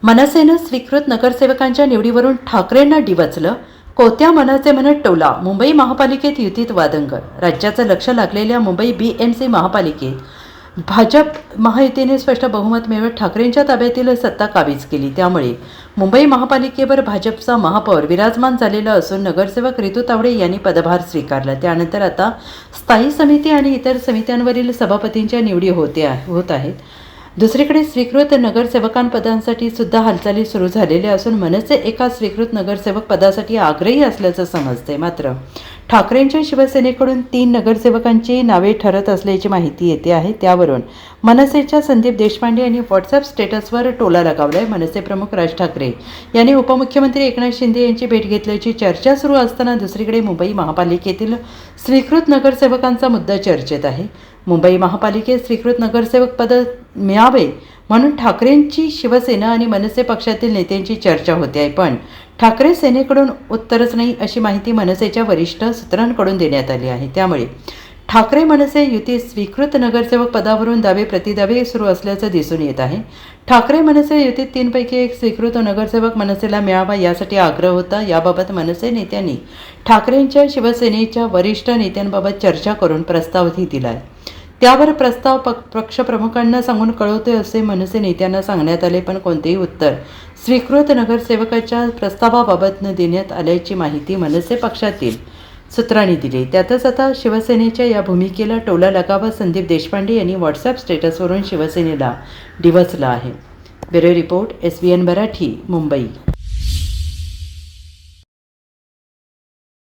मनसेनं स्वीकृत नगरसेवकांच्या निवडीवरून ठाकरेंना डिवचलं. कोत्या मनाचे म्हणत टोला. मुंबई महापालिकेत युतीत वादंग. राज्याचं लक्ष लागलेल्या मुंबई BMC महापालिकेत भाजप महायुतीने स्पष्ट बहुमत मिळवत ठाकरेंच्या ताब्यातील सत्ता काबीज केली. त्यामुळे मुंबई महापालिकेवर भाजपचा महापौर विराजमान झालेला असून नगरसेवक रितू तावडे यांनी पदभार स्वीकारला. त्यानंतर आता स्थायी समिती आणि इतर समित्यांवरील सभापतींच्या निवडी होत आहेत. दुसरीकडे स्वीकृत नगरसेवकांपदांसाठी सुद्धा हालचाली सुरू झालेल्या असून मनसे एका स्वीकृत नगरसेवक पदासाठी आग्रही असल्याचं समजते. मात्र ठाकरेंच्या शिवसेनेकडून 3 नगरसेवकांची नावे ठरत असल्याची माहिती येते आहे. त्यावरून मनसेच्या संदीप देशपांडे यांनी व्हॉट्सअप स्टेटसवर टोला लगावलाय. मनसे प्रमुख राज ठाकरे यांनी उपमुख्यमंत्री एकनाथ शिंदे यांची भेट घेतल्याची चर्चा सुरू असताना दुसरीकडे मुंबई महापालिकेतील स्वीकृत नगरसेवकांचा मुद्दा चर्चेत आहे. मुंबई महापालिकेत स्वीकृत नगरसेवक पद मिळावे म्हणून ठाकरेंची शिवसेना आणि मनसे पक्षातील नेत्यांची चर्चा होते आहे. पण ठाकरे सेनेकडून उत्तरच नाही अशी माहिती मनसेच्या वरिष्ठ सूत्रांकडून देण्यात आली आहे. त्यामुळे ठाकरे मनसे युती स्वीकृत नगरसेवक पदावरून दावे प्रतिदावे सुरू असल्याचं दिसून येत आहे. ठाकरे मनसे युतीत 3 पैकी एक स्वीकृत नगरसेवक मनसेला मिळावा यासाठी आग्रह होता. याबाबत मनसे नेत्यांनी ठाकरेंच्या शिवसेनेच्या वरिष्ठ नेत्यांबाबत चर्चा करून प्रस्तावही दिला आहे. त्यावर प्रस्ताव पक्षप्रमुखांना सांगून कळवतोय असे मनसे नेत्यांना सांगण्यात आले. पण कोणतेही उत्तर स्वीकृत नगरसेवकाच्या प्रस्तावाबाबत न देण्यात आल्याची माहिती मनसे पक्षातील सूत्रांनी दिली. त्यातच आता शिवसेनेच्या या भूमिकेला टोला लगावत संदीप देशपांडे यांनी व्हॉट्सअप स्टेटसवरून शिवसेनेला डिवचलं आहे. Bureau report SBN Marathi, Mumbai.